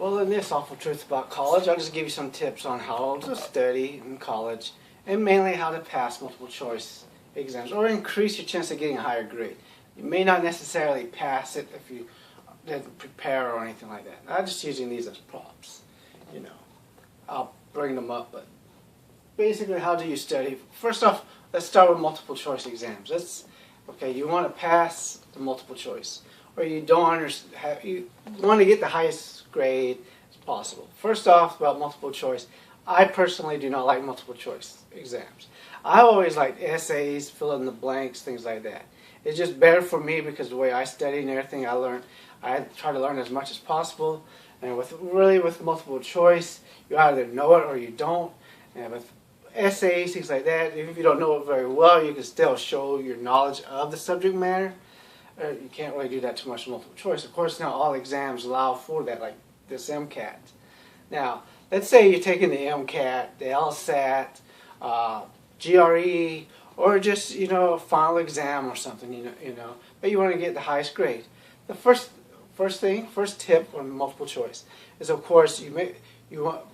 Well, in this awful truth about college, I'll just give you some tips on how to study in college, and mainly how to pass multiple choice exams or increase your chance of getting a higher grade. You may not necessarily pass it if you didn't prepare or anything like that. I'm just using these as props. I'll bring them up, but basically, how do you study? First off, let's start with multiple choice exams. Okay, you want to pass the multiple choice, or you want to get the highest grade as possible. First off, about multiple choice, I personally do not like multiple choice exams. I always like essays, fill in the blanks, things like that. It's just better for me because the way I study and everything I try to learn as much as possible. And with multiple choice, you either know it or you don't. And with essays, things like that, even if you don't know it very well, you can still show your knowledge of the subject matter. You can't really do that too much in multiple choice. Of course, not all exams allow for that, like this MCAT. Now, let's say you're taking the MCAT, the LSAT, GRE, or just a final exam or something, but you want to get the highest grade. The first tip on multiple choice is, of course,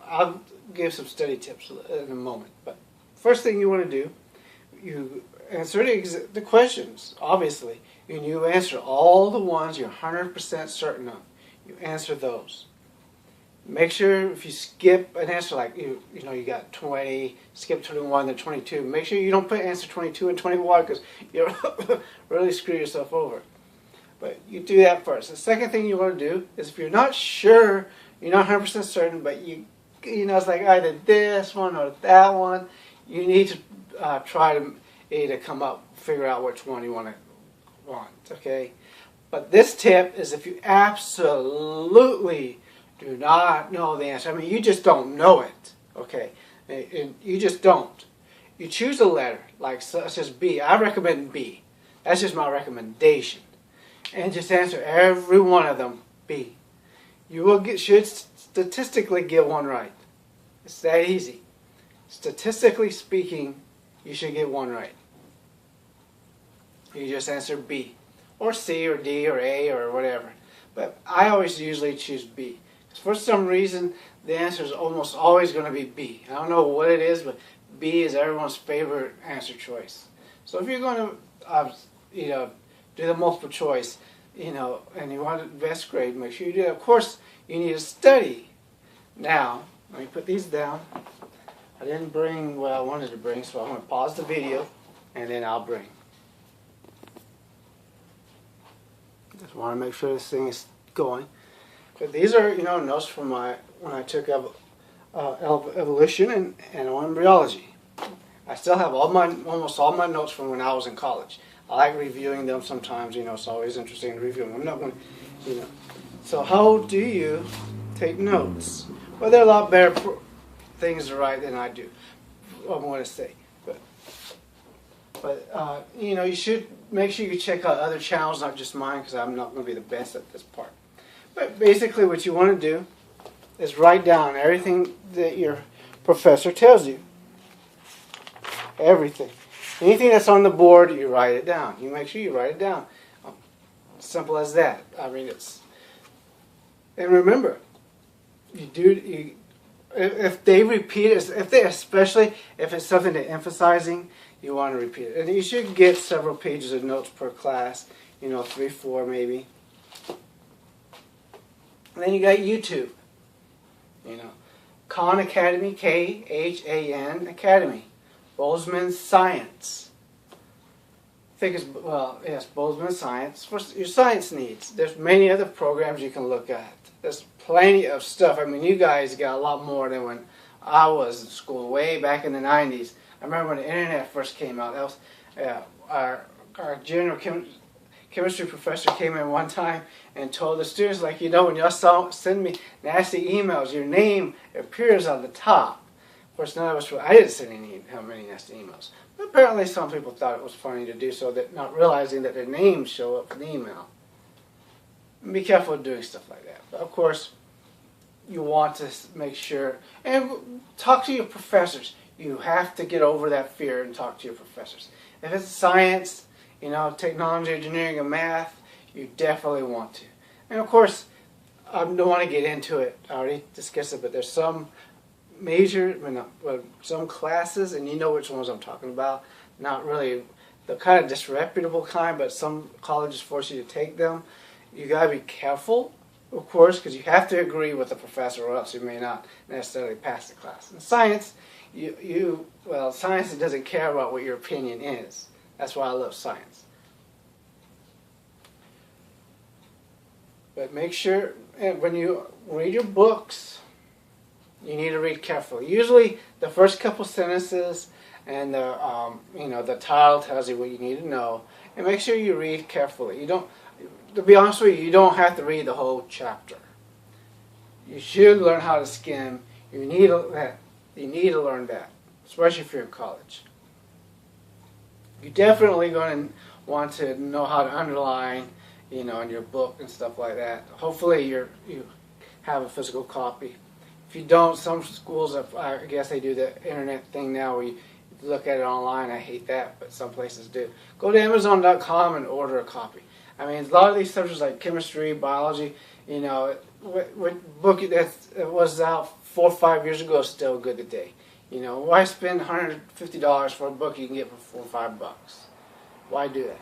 I'll give some study tips in a moment. But first thing you want to do, you answer the questions, obviously. And you answer all the ones you're 100% certain of. You answer those. Make sure if you skip an answer, like you got 20, skip 21, then 22. Make sure you don't put answer 22 and 21 because you'll really screw yourself over. But you do that first. The second thing you want to do is, if you're not sure, you're not 100% certain, but it's like either this one or that one, you need to try to figure out which one you want, okay? But this tip is if you absolutely do not know the answer. I mean, you just don't know it, okay? And you just don't. You choose a letter, like such as B. I recommend B. That's just my recommendation. And just answer every one of them B. You should statistically get one right. It's that easy. Statistically speaking, you should get one right. You just answer B, or C, or D, or A, or whatever. But I always usually choose B. Because for some reason, the answer is almost always going to be B. I don't know what it is, but B is everyone's favorite answer choice. So if you're going to, do the multiple choice, and you want the best grade, make sure you do that. Of course, you need to study. Now, let me put these down. I didn't bring what I wanted to bring, so I'm going to pause the video, and then I'll bring. Just want to make sure this thing is going. But these are, notes from when I took evolution and embryology. I still have almost all my notes from when I was in college. I like reviewing them sometimes, it's always interesting to review them. I'm not going to, So how do you take notes? Well, there are a lot better things to write than I do, I'm going to say. But you should make sure you check out other channels, not just mine, because I'm not going to be the best at this part. But basically what you want to do is write down everything that your professor tells you. Everything. Anything that's on the board, you write it down. You make sure you write it down. Simple as that. I mean, and remember, if they repeat it, especially if it's something they're emphasizing, you want to repeat it. And you should get several pages of notes per class, 3, 4 maybe. And then you got YouTube. Khan Academy, Khan Academy. Bozeman Science. I think yes, Bozeman Science. For your science needs. There's many other programs you can look at. There's plenty of stuff. I mean, you guys got a lot more than when I was in school, way back in the 90s. I remember when the internet first came out. That was our general chemistry professor came in one time and told the students, when y'all send me nasty emails, your name appears on the top. Of course, none of us I didn't send many nasty emails. But apparently some people thought it was funny to do so, that not realizing that their names show up in the email. And be careful of doing stuff like that. But of course, you want to make sure, and talk to your professors. You have to get over that fear and talk to your professors. If it's science, technology, engineering, and math, you definitely want to. And of course, I don't want to get into it. I already discussed it, but there's some major, some classes, and you know which ones I'm talking about. Not really the kind of disreputable kind, but some colleges force you to take them. You got to be careful, of course, because you have to agree with the professor, or else you may not necessarily pass the class. In science, science doesn't care about what your opinion is. That's why I love science. But make sure when you read your books, you need to read carefully. Usually, the first couple sentences and the title tells you what you need to know, and make sure you read carefully. You don't. To be honest with you, you don't have to read the whole chapter. You should learn how to skim. You need to learn that, especially if you're in college. You're definitely going to want to know how to underline, in your book and stuff like that. Hopefully you have a physical copy. If you don't, some schools, I guess they do the internet thing now where you look at it online. I hate that, but some places do. Go to Amazon.com and order a copy. I mean, a lot of these subjects like chemistry, biology, what book that was out 4 or 5 years ago is still good today. Why spend $150 for a book you can get for $4 or $5? Why do that?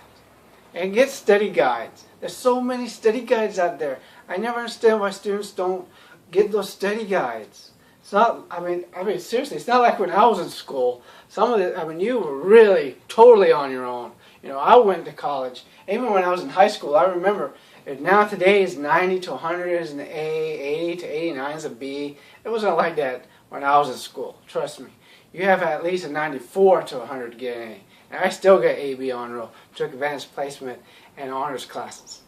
And get study guides. There's so many study guides out there. I never understand why students don't get those study guides. It's not. I mean, seriously, it's not like when I was in school. You were really totally on your own. I went to college. Even when I was in high school, I remember. Now today is 90 to 100 is an A, 80 to 89 is a B. It wasn't like that when I was in school. Trust me. You have at least a 94 to 100 to get an A. And I still got A, B honor roll. Took advanced placement and honors classes.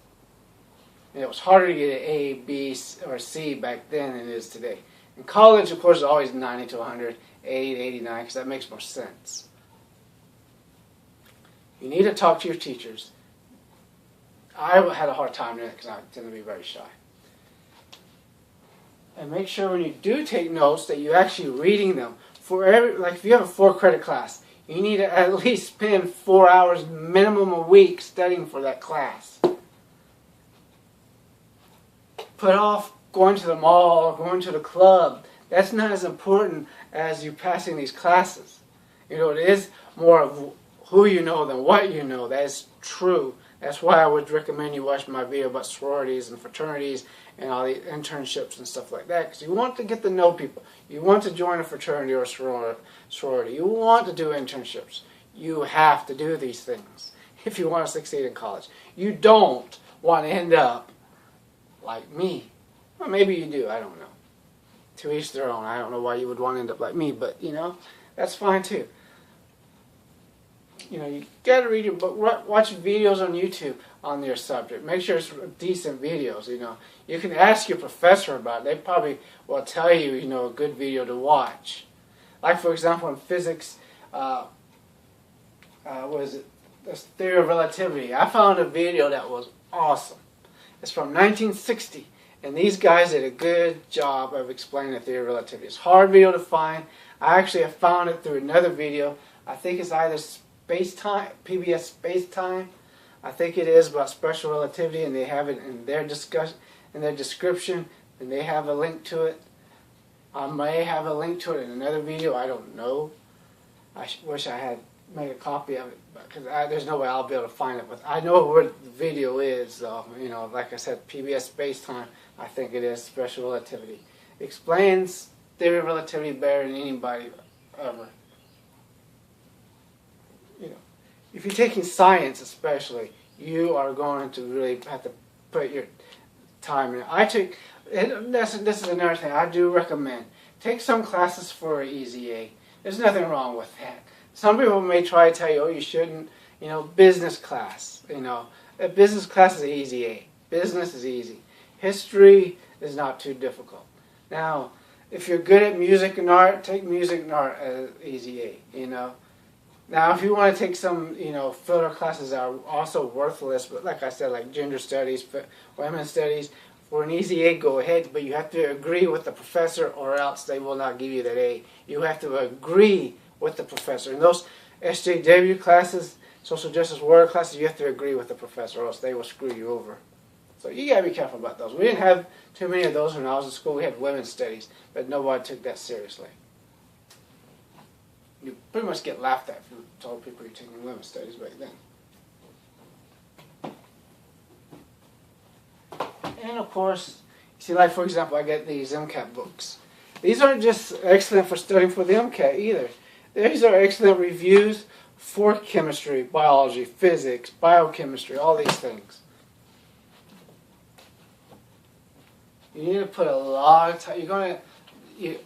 And it was harder to get an A, B, or C back then than it is today. In college, of course, it's always 90 to 100, 80 to 89, because that makes more sense. You need to talk to your teachers. I had a hard time doing it because I tend to be very shy. And make sure when you do take notes that you're actually reading them. If you have a 4-credit class, you need to at least spend 4 hours minimum a week studying for that class. Put off going to the mall or going to the club. That's not as important as you passing these classes. It is more of who you know than what you know. That is true. That's why I would recommend you watch my video about sororities and fraternities and all the internships and stuff like that. Because you want to get to know people. You want to join a fraternity or a sorority. You want to do internships. You have to do these things if you want to succeed in college. You don't want to end up like me. Well, maybe you do. I don't know. To each their own. I don't know why you would want to end up like me, but, that's fine too. You got to read your book. Watch videos on YouTube on your subject. Make sure it's decent videos. You can ask your professor about it. They probably will tell you, a good video to watch. Like for example, in physics, this theory of relativity. I found a video that was awesome. It's from 1960, and these guys did a good job of explaining the theory of relativity. It's a hard video to find. I actually have found it through another video. I think it's either Space-Time, PBS Space-Time. I think it is about special relativity, and they have it in their description, and they have a link to it. I may have a link to it in another video. I don't know. I wish I had made a copy of it, because there's no way I'll be able to find it. But I know where the video is, though. Like I said, PBS Space-Time. I think it is special relativity. It explains theory of relativity better than anybody ever. If you're taking science especially, you are going to really have to put your time in. This is another thing I do recommend. Take some classes for an easy A. There's nothing wrong with that. Some people may try to tell you, oh, you shouldn't, business class. A business class is an easy A. Business is easy. History is not too difficult. Now, if you're good at music and art, take music and art as easy A, Now, if you want to take some, filler classes that are also worthless, but like I said, like gender studies, women's studies, for an easy A, go ahead, but you have to agree with the professor or else they will not give you that A. You have to agree with the professor. In those SJW classes, social justice warrior classes, you have to agree with the professor or else they will screw you over. So you gotta be careful about those. We didn't have too many of those when I was in school. We had women's studies, but nobody took that seriously. You pretty much get laughed at if you told people you're taking women's studies back then. And of course, you see, like for example, I get these MCAT books. These aren't just excellent for studying for the MCAT either. These are excellent reviews for chemistry, biology, physics, biochemistry, all these things. You need to put a lot of time. You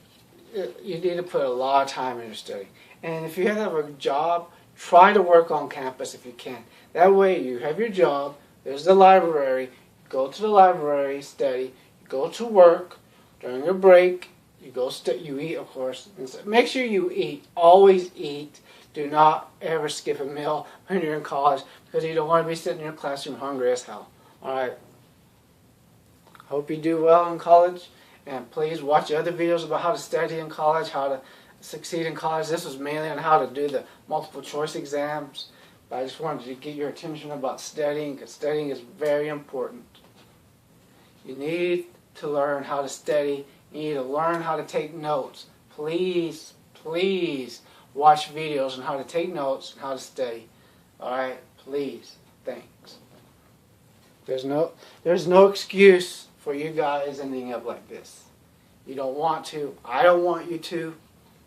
need to put a lot of time into study. And if you have a job, try to work on campus if you can. That way, you have your job. There's the library. Go to the library, study. You go to work during your break. You go you eat, of course. Make sure you eat. Always eat. Do not ever skip a meal when you're in college because you don't want to be sitting in your classroom hungry as hell. All right. Hope you do well in college, and please watch other videos about how to study in college, how to succeed in college. This was mainly on how to do the multiple choice exams, but I just wanted to get your attention about studying because studying is very important. You need to learn how to study. You need to learn how to take notes. Please, please watch videos on how to take notes and how to study. All right, please. Thanks. There's no excuse for you guys ending up like this. You don't want to. I don't want you to.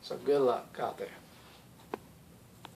So good luck out there.